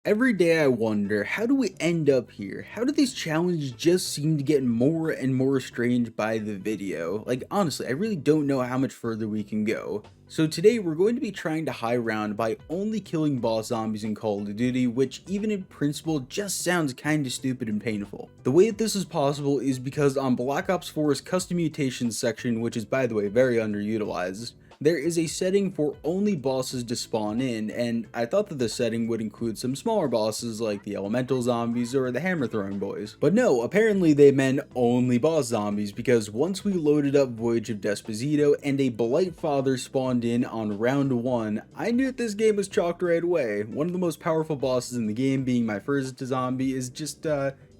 Every day I wonder, how do we end up here? How do these challenges just seem to get more and more strange by the video? Like, honestly, I really don't know how much further we can go. So today we're going to be trying to high round by only killing boss zombies in Call of Duty, which even in principle just sounds kinda stupid and painful. The way that this is possible is because on Black Ops 4's custom mutations section, which is by the way very underutilized, there is a setting for only bosses to spawn in, and I thought that the setting would include some smaller bosses like the elemental zombies or the hammer throwing boys. But no, apparently they meant only boss zombies, because once we loaded up Voyage of Desposito and a Blight Father spawned in on round 1, I knew that this game was chalked right away. One of the most powerful bosses in the game being my first zombie is just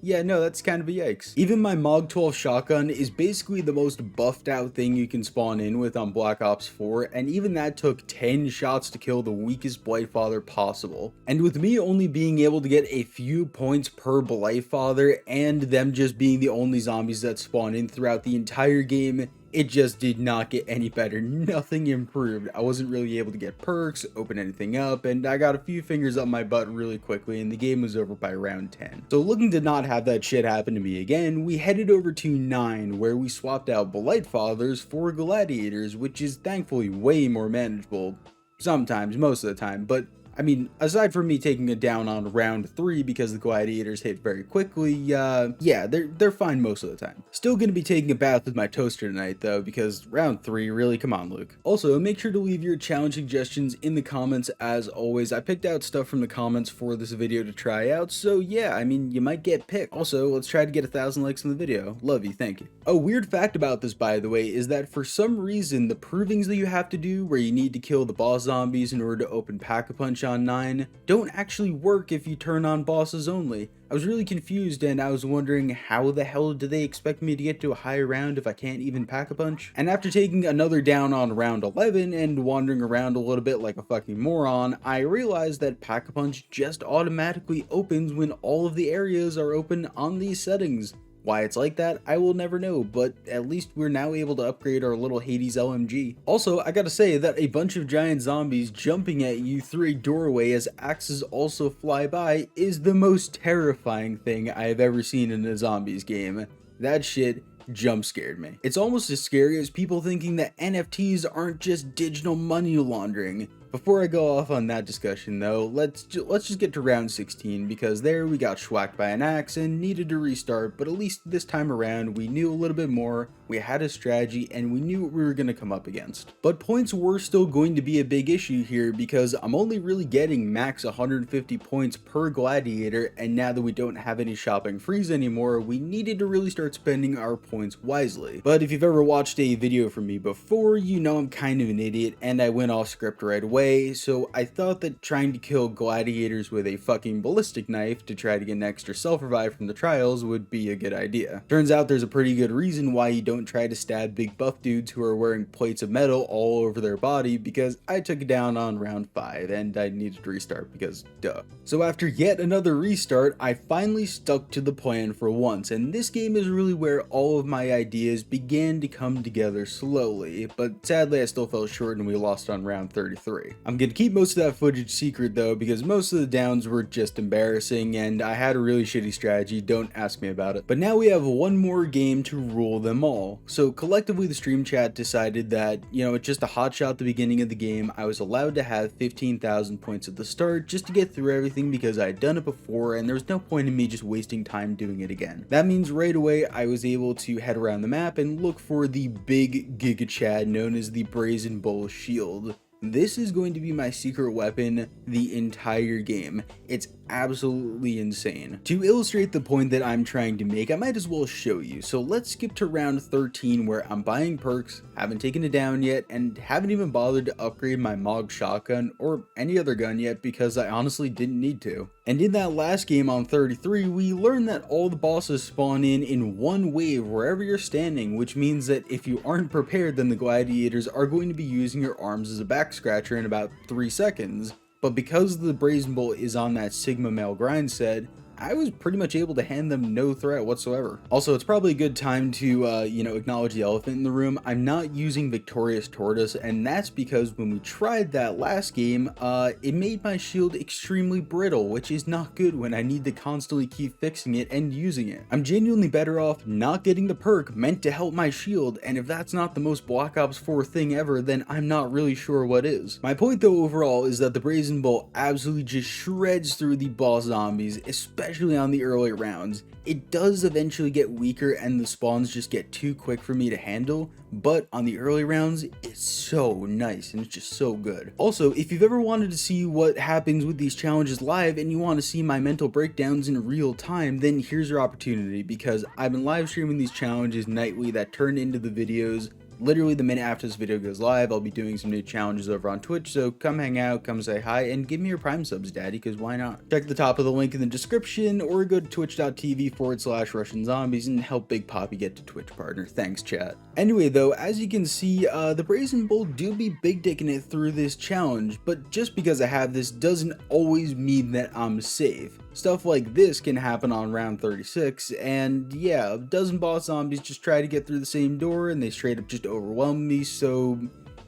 yeah, no, that's kind of a yikes. Even my Mog 12 shotgun is basically the most buffed out thing you can spawn in with on Black Ops 4, and even that took 10 shots to kill the weakest Blight Father possible. And with me only being able to get a few points per Blight Father, and them just being the only zombies that spawn in throughout the entire game, it just did not get any better. Nothing improved. I wasn't really able to get perks, open anything up, and I got a few fingers up my butt really quickly and the game was over by round 10. So looking to not have that shit happen to me again, we headed over to 9, where we swapped out Blight Fathers for Gladiators, which is thankfully way more manageable. Sometimes, most of the time, but I mean, aside from me taking it down on round 3 because the gladiators hit very quickly, yeah, they're fine most of the time. Still gonna be taking a bath with my toaster tonight though, because round 3, really, come on Luke. Also, make sure to leave your challenge suggestions in the comments as always. I picked out stuff from the comments for this video to try out, so yeah, I mean, you might get picked. Also, let's try to get 1,000 likes on the video. Love you, thank you. A weird fact about this, by the way, is that for some reason, the provings that you have to do where you need to kill the boss zombies in order to open Pack-a-Punch on 9 don't actually work if you turn on bosses only. I was really confused and I was wondering how the hell do they expect me to get to a higher round if I can't even Pack-a-Punch? And after taking another down on round 11 and wandering around a little bit like a fucking moron, I realized that Pack-a-Punch just automatically opens when all of the areas are open on these settings. Why it's like that, I will never know, but at least we're now able to upgrade our little Hades LMG. Also, I gotta say that a bunch of giant zombies jumping at you through a doorway as axes also fly by is the most terrifying thing I have ever seen in a zombies game. That shit jump scared me. It's almost as scary as people thinking that NFTs aren't just digital money laundering. Before I go off on that discussion though, let's just get to round 16, because there we got schwacked by an axe and needed to restart, but at least this time around we knew a little bit more, we had a strategy, and we knew what we were going to come up against. But points were still going to be a big issue here, because I'm only really getting max 150 points per gladiator, and now that we don't have any shopping freeze anymore, we needed to really start spending our points wisely. But if you've ever watched a video from me before, you know I'm kind of an idiot, and I went off script right away, so I thought that trying to kill gladiators with a fucking ballistic knife to try to get an extra self-revive from the trials would be a good idea. Turns out there's a pretty good reason why you don't try to stab big buff dudes who are wearing plates of metal all over their body, because I took it down on round 5 and I needed to restart because duh. So after yet another restart, I finally stuck to the plan for once, and this game is really where all of my ideas began to come together slowly, but sadly I still fell short and we lost on round 33. I'm gonna keep most of that footage secret though, because most of the downs were just embarrassing and I had a really shitty strategy, don't ask me about it. But now we have one more game to rule them all. So collectively the stream chat decided that, you know, it's just a hot shot at the beginning of the game. I was allowed to have 15,000 points at the start just to get through everything because I had done it before and there was no point in me just wasting time doing it again. That means right away I was able to head around the map and look for the big Giga Chad known as the Brazen Bull Shield. This is going to be my secret weapon the entire game. It's absolutely insane. To illustrate the point that I'm trying to make, I might as well show you. So let's skip to round 13 where I'm buying perks, haven't taken it down yet, and haven't even bothered to upgrade my Mog shotgun or any other gun yet because I honestly didn't need to. And in that last game on 33, we learned that all the bosses spawn in one wave wherever you're standing, which means that if you aren't prepared, then the gladiators are going to be using your arms as a back scratcher in about 3 seconds. But because the Brazen Bolt is on that Sigma Male grind set, I was pretty much able to hand them no threat whatsoever. Also, it's probably a good time to, acknowledge the elephant in the room. I'm not using Victorious Tortoise, and that's because when we tried that last game, it made my shield extremely brittle, which is not good when I need to constantly keep fixing it and using it. I'm genuinely better off not getting the perk meant to help my shield, and if that's not the most Black Ops 4 thing ever, then I'm not really sure what is. My point though overall is that the Brazen Bolt absolutely just shreds through the boss zombies, especially on the early rounds. It does eventually get weaker and the spawns just get too quick for me to handle, but on the early rounds, it's so nice and it's just so good. Also, if you've ever wanted to see what happens with these challenges live and you want to see my mental breakdowns in real time, then here's your opportunity, because I've been live streaming these challenges nightly that turn into the videos. Literally the minute after this video goes live, I'll be doing some new challenges over on Twitch, so come hang out, come say hi, and give me your Prime subs, daddy, because why not? Check the top of the link in the description, or go to twitch.tv/RushinZombies and help Big Poppy get to Twitch partner. Thanks, chat. Anyway, though, as you can see, the Brazen Bolt do be big dicking it through this challenge, but just because I have this doesn't always mean that I'm safe. Stuff like this can happen on round 36, and yeah, a dozen boss zombies just try to get through the same door and they straight up just overwhelm me, so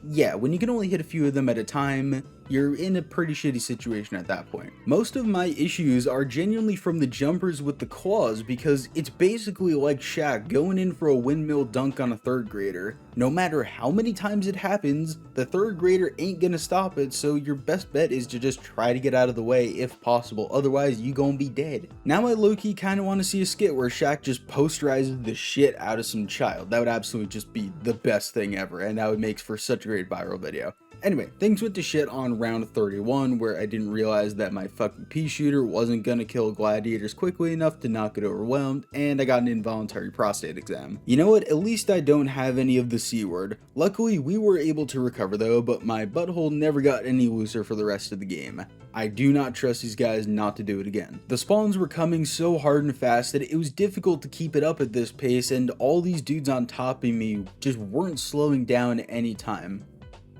yeah, when you can only hit a few of them at a time, you're in a pretty shitty situation at that point. Most of my issues are genuinely from the jumpers with the claws, because it's basically like Shaq going in for a windmill dunk on a third grader. No matter how many times it happens, the third grader ain't gonna stop it, so your best bet is to just try to get out of the way if possible, otherwise you gonna be dead. Now I low-key kinda wanna see a skit where Shaq just posterizes the shit out of some child. That would absolutely just be the best thing ever, and that would make for such a great viral video. Anyway, things went to shit on round 31, where I didn't realize that my fucking pea shooter wasn't gonna kill gladiators quickly enough to not get overwhelmed, and I got an involuntary prostate exam. You know what, at least I don't have any of the C word. Luckily, we were able to recover though, but my butthole never got any looser for the rest of the game. I do not trust these guys not to do it again. The spawns were coming so hard and fast that it was difficult to keep it up at this pace, and all these dudes on top of me just weren't slowing down any time.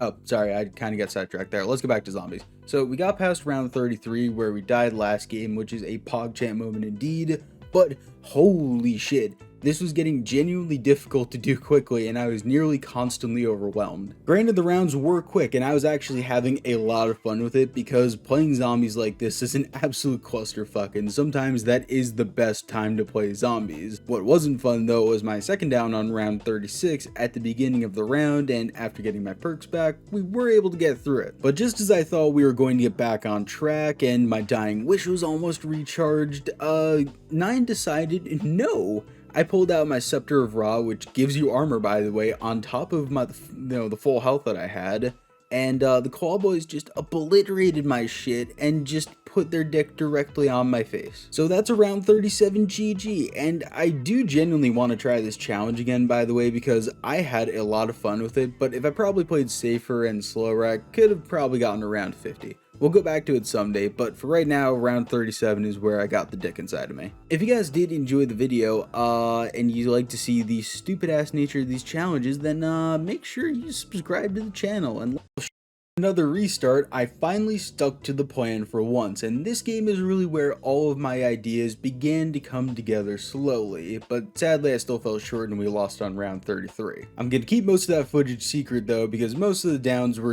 Oh, sorry, I kind of got sidetracked there. Let's go back to zombies. So we got past round 33 where we died last game, which is a PogChamp moment indeed, but holy shit, this was getting genuinely difficult to do quickly, and I was nearly constantly overwhelmed. Granted, the rounds were quick, and I was actually having a lot of fun with it, because playing zombies like this is an absolute clusterfuck, and sometimes that is the best time to play zombies. What wasn't fun though was my second down on round 36 at the beginning of the round, and after getting my perks back, we were able to get through it. But just as I thought we were going to get back on track, and my dying wish was almost recharged, 9 decided no. I pulled out my Scepter of Ra, which gives you armor, by the way, on top of my, the full health that I had, and the Claw Boys just obliterated my shit and just put their dick directly on my face. So that's around 37 GG, and I do genuinely want to try this challenge again, by the way, because I had a lot of fun with it, but if I probably played safer and slower, I could have probably gotten around 50. We'll go back to it someday, but for right now, round 37 is where I got the dick inside of me. If you guys did enjoy the video, and you like to see the stupid ass nature of these challenges, then make sure you subscribe to the channel. And another restart, I finally stuck to the plan for once, and this game is really where all of my ideas began to come together slowly, but sadly I still fell short and we lost on round 33. I'm gonna keep most of that footage secret though, because most of the downs were